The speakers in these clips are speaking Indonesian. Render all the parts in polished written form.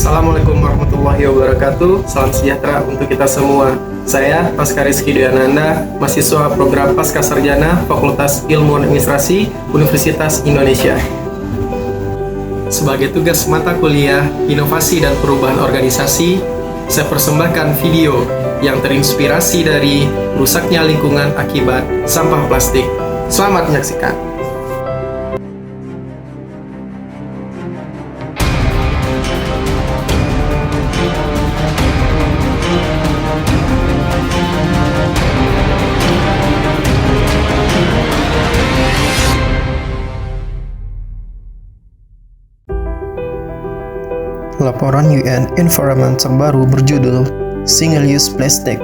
Assalamualaikum warahmatullahi wabarakatuh. Salam sejahtera untuk kita semua. Saya Pasca Rizky Dwiananda, mahasiswa program Pasca Sarjana Fakultas Ilmu Administrasi Universitas Indonesia. Sebagai tugas mata kuliah Inovasi dan Perubahan Organisasi, saya persembahkan video yang terinspirasi dari rusaknya lingkungan akibat sampah plastik. Selamat menyaksikan. Laporan UN Environment terbaru berjudul Single-Use Plastic,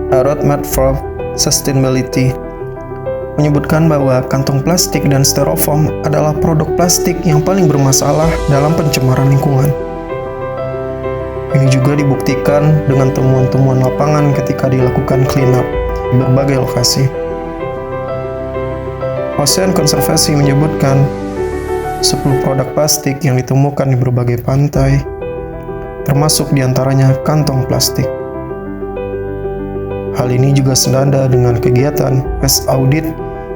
A Roadmap for Sustainability menyebutkan bahwa kantong plastik dan styrofoam adalah produk plastik yang paling bermasalah dalam pencemaran lingkungan. Ini juga dibuktikan dengan temuan-temuan lapangan ketika dilakukan clean up di berbagai lokasi. Ocean Conservancy menyebutkan 10 produk plastik yang ditemukan di berbagai pantai, termasuk diantaranya kantong plastik. Hal ini juga senada dengan kegiatan waste audit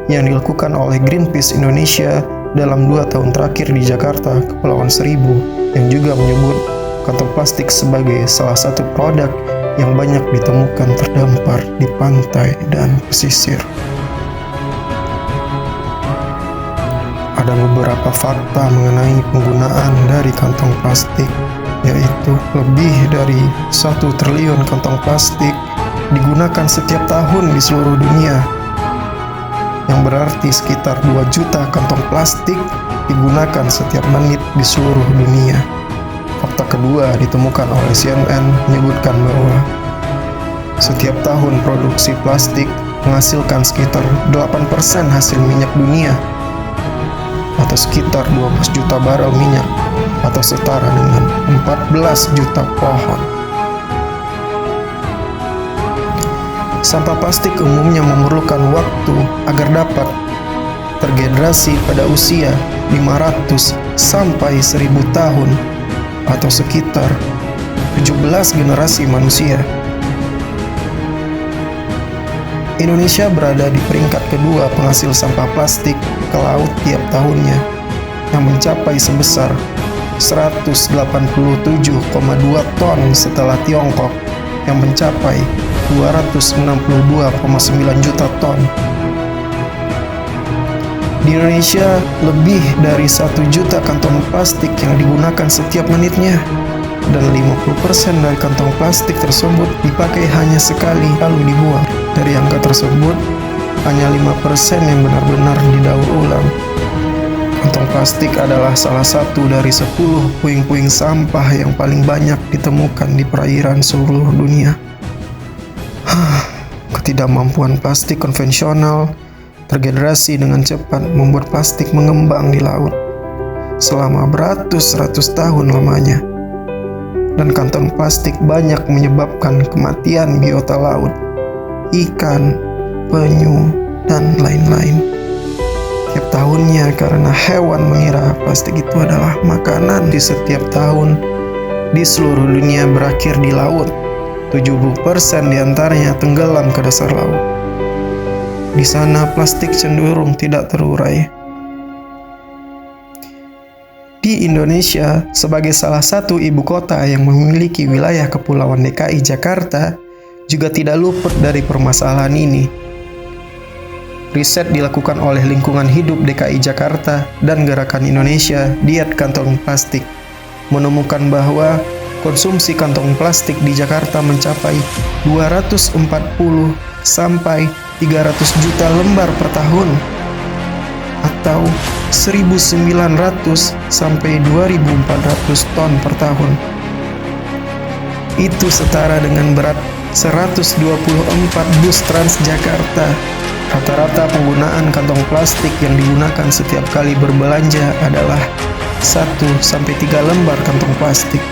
yang dilakukan oleh Greenpeace Indonesia dalam 2 tahun terakhir di Jakarta, Kepulauan Seribu, yang juga menyebut kantong plastik sebagai salah satu produk yang banyak ditemukan terdampar di pantai dan pesisir. Ada beberapa fakta mengenai penggunaan dari kantong plastik, yaitu lebih dari 1 triliun kantong plastik digunakan setiap tahun di seluruh dunia, yang berarti sekitar 2 juta kantong plastik digunakan setiap menit di seluruh dunia. Fakta kedua ditemukan oleh CNN menyebutkan bahwa setiap tahun produksi plastik menghasilkan sekitar 8% hasil minyak dunia, atau sekitar 12 juta barel minyak, atau setara dengan 14 juta pohon. Sampah plastik umumnya memerlukan waktu agar dapat tergenerasi pada usia 500 sampai 1000 tahun, atau sekitar 17 generasi manusia. Indonesia berada di peringkat kedua penghasil sampah plastik ke laut tiap tahunnya, yang mencapai sebesar 187,2 ton setelah Tiongkok yang mencapai 292,9 juta ton. Di Indonesia, lebih dari 1 juta kantong plastik yang digunakan setiap menitnya, dan 50% dari kantong plastik tersebut dipakai hanya sekali lalu dibuang. Dari angka tersebut, hanya 5% yang benar-benar didaur ulang. Kantong plastik adalah salah satu dari 10 puing-puing sampah yang paling banyak ditemukan di perairan seluruh dunia. Ketidakmampuan plastik konvensional tergenerasi dengan cepat membuat plastik mengembang di laut selama beratus-ratus tahun lamanya. Dan kantong plastik banyak menyebabkan kematian biota laut, ikan, penyu, dan lain-lain tiap tahunnya karena hewan mengira plastik itu adalah makanan. Di setiap tahun di seluruh dunia berakhir di laut. 70% diantaranya tenggelam ke dasar laut. Di sana plastik cenderung tidak terurai. Di Indonesia, sebagai salah satu ibu kota yang memiliki wilayah kepulauan DKI Jakarta, juga tidak luput dari permasalahan ini. Riset dilakukan oleh Lingkungan Hidup DKI Jakarta dan Gerakan Indonesia Diet Kantong Plastik menemukan bahwa konsumsi kantong plastik di Jakarta mencapai 240 sampai 300 juta lembar per tahun, atau 1.900 sampai 2.400 ton per tahun. Itu setara dengan berat 124 bus Transjakarta. Rata-rata penggunaan kantong plastik yang digunakan setiap kali berbelanja adalah 1-3 lembar kantong plastik.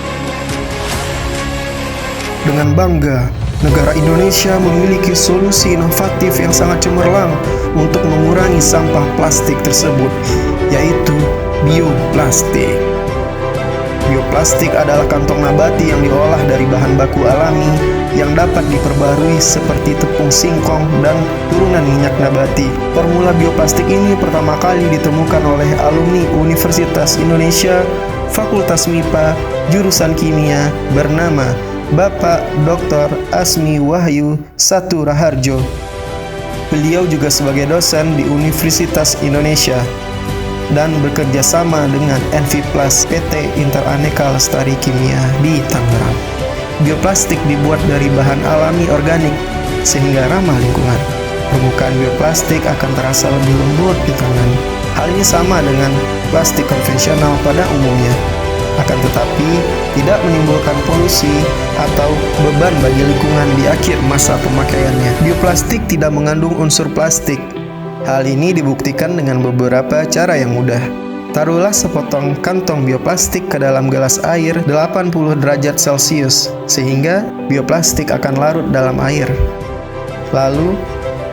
Dengan bangga, negara Indonesia memiliki solusi inovatif yang sangat cemerlang untuk mengurangi sampah plastik tersebut, yaitu bioplastik. Bioplastik adalah kantong nabati yang diolah dari bahan baku alami yang dapat diperbarui seperti tepung singkong dan turunan minyak nabati. Formula bioplastik ini pertama kali ditemukan oleh alumni Universitas Indonesia, Fakultas MIPA, jurusan kimia bernama Bapak Dr. Asmi Wahyu Satu Raharjo. Beliau juga sebagai dosen di Universitas Indonesia dan bekerja sama dengan Enviplas PT Interaneka Lestari Kimia di Tangerang. Bioplastik dibuat dari bahan alami organik sehingga ramah lingkungan. Permukaan bioplastik akan terasa lebih lembut di tangan. Hal ini sama dengan plastik konvensional pada umumnya. Akan tetapi tidak menimbulkan polusi atau beban bagi lingkungan di akhir masa pemakaiannya. Bioplastik tidak mengandung unsur plastik. Hal ini dibuktikan dengan beberapa cara yang mudah. Taruhlah sepotong kantong bioplastik ke dalam gelas air 80 derajat Celcius, sehingga bioplastik akan larut dalam air. Lalu,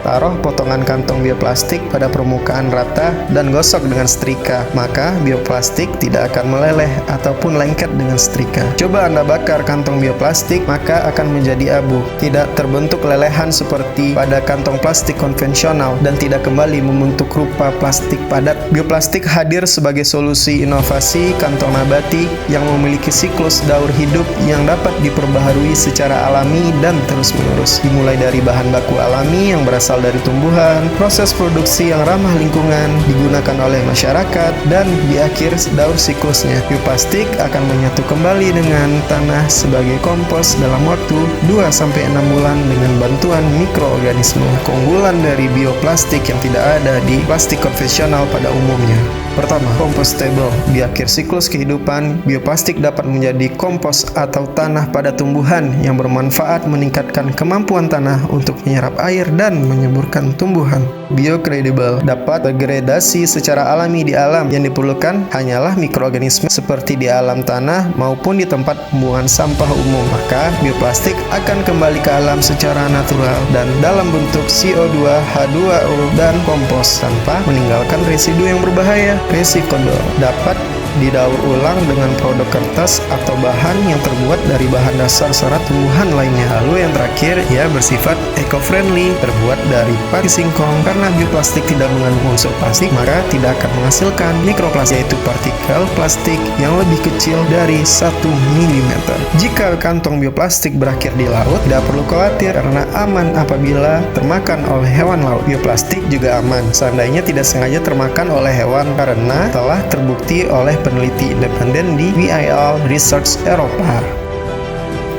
taruh potongan kantong bioplastik pada permukaan rata dan gosok dengan setrika, maka bioplastik tidak akan meleleh ataupun lengket dengan setrika. Coba Anda bakar kantong bioplastik, maka akan menjadi abu, tidak terbentuk lelehan seperti pada kantong plastik konvensional dan tidak kembali membentuk rupa plastik padat. Bioplastik hadir sebagai solusi inovasi kantong nabati yang memiliki siklus daur hidup yang dapat diperbaharui secara alami dan terus-menerus, dimulai dari bahan baku alami yang berasal dari tumbuhan, proses produksi yang ramah lingkungan digunakan oleh masyarakat, dan di akhir daur siklusnya. Bioplastik akan menyatu kembali dengan tanah sebagai kompos dalam waktu 2-6 bulan dengan bantuan mikroorganisme. Keunggulan dari bioplastik yang tidak ada di plastik konvensional pada umumnya. Pertama, compostable. Di akhir siklus kehidupan, bioplastik dapat menjadi kompos atau tanah pada tumbuhan yang bermanfaat meningkatkan kemampuan tanah untuk menyerap air dan menyuburkan tumbuhan. Biodegradable dapat degradasi secara alami di alam. Yang diperlukan hanyalah mikroorganisme seperti di alam tanah maupun di tempat pembuangan sampah umum. Maka bioplastik akan kembali ke alam secara natural dan dalam bentuk CO2, H2O, dan kompos tanpa meninggalkan residu yang berbahaya. Recyclable dapat didaur ulang dengan produk kertas atau bahan yang terbuat dari bahan dasar serat tumbuhan lainnya. Lalu yang terakhir, ia bersifat eco-friendly, terbuat dari pati singkong. Karena bioplastik tidak mengandung unsur plastik, maka tidak akan menghasilkan mikroplastik, yaitu partikel plastik yang lebih kecil dari 1 mm. Jika kantong bioplastik berakhir di laut, tidak perlu khawatir karena aman apabila termakan oleh hewan laut. Bioplastik juga aman seandainya tidak sengaja termakan oleh hewan karena telah terbukti oleh peneliti independen di VIL Research Eropa.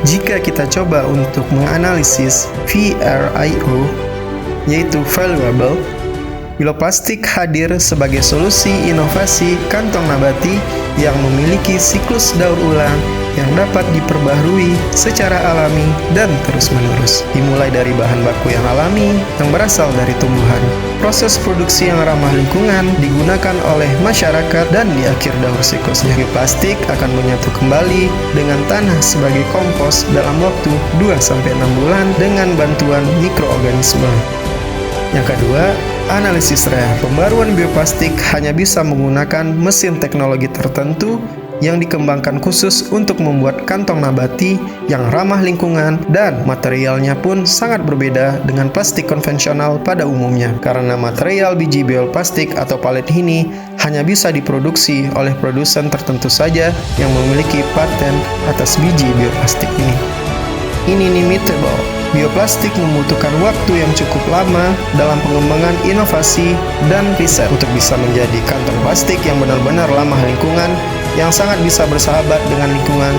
Jika kita coba untuk menganalisis VRIO, yaitu valuable, bioplastik hadir sebagai solusi inovasi kantong nabati yang memiliki siklus daur ulang yang dapat diperbaharui secara alami dan terus-menerus, dimulai dari bahan baku yang alami yang berasal dari tumbuhan. Proses produksi yang ramah lingkungan digunakan oleh masyarakat dan di akhir daur siklusnya, bioplastik akan menyatu kembali dengan tanah sebagai kompos dalam waktu 2-6 bulan dengan bantuan mikroorganisme. Yang kedua, analisis rare. Pembaruan bioplastik hanya bisa menggunakan mesin teknologi tertentu yang dikembangkan khusus untuk membuat kantong nabati yang ramah lingkungan, dan materialnya pun sangat berbeda dengan plastik konvensional pada umumnya. Karena material biji bioplastik atau palet ini hanya bisa diproduksi oleh produsen tertentu saja yang memiliki paten atas biji bioplastik ini. Inimitable. Bioplastik membutuhkan waktu yang cukup lama dalam pengembangan inovasi dan riset untuk bisa menjadi kantong plastik yang benar-benar ramah lingkungan, yang sangat bisa bersahabat dengan lingkungan,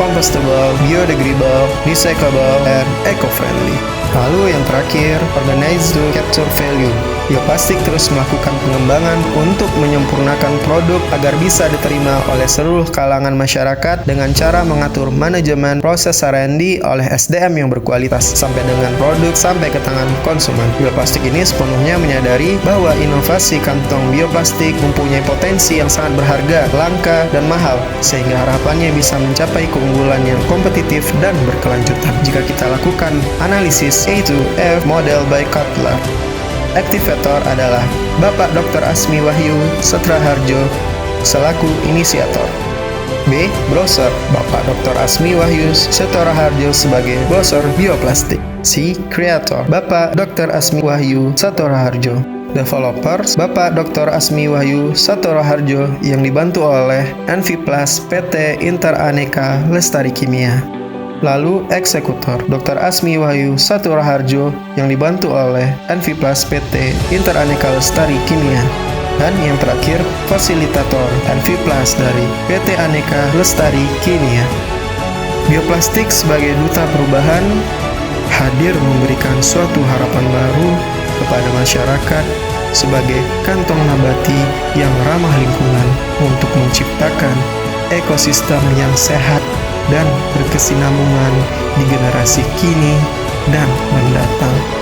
compostable, biodegradable, recyclable, dan eco-friendly. Lalu yang terakhir, organized to capture value. Bioplastik terus melakukan pengembangan untuk menyempurnakan produk agar bisa diterima oleh seluruh kalangan masyarakat dengan cara mengatur manajemen proses R&D oleh SDM yang berkualitas sampai dengan produk sampai ke tangan konsumen. Bioplastik ini sepenuhnya menyadari bahwa inovasi kantong bioplastik mempunyai potensi yang sangat berharga, langka, dan mahal, sehingga harapannya bisa mencapai keunggulan yang kompetitif dan berkelanjutan. Jika kita lakukan analisis A2F model by Kotler, aktivator adalah Bapak Dr. Asmi Wahyu Satu Raharjo selaku inisiator. B. Browser, Bapak Dr. Asmi Wahyu Setora Harjo sebagai browser bioplastik. C. Creator, Bapak Dr. Asmi Wahyu Setora Harjo. Developers, Bapak Dr. Asmi Wahyu Setora Harjo yang dibantu oleh Enviplas PT Interaneka Lestari Kimia. Lalu eksekutor, Dr. Asmi Wahyu Setora Harjo yang dibantu oleh Enviplas PT Interaneka Lestari Kimia. Dan yang terakhir, fasilitator Enviplas dari PT Aneka Lestari Kimia. Bioplastik sebagai duta perubahan hadir memberikan suatu harapan baru kepada masyarakat sebagai kantong nabati yang ramah lingkungan untuk menciptakan ekosistem yang sehat dan berkesinambungan di generasi kini dan mendatang.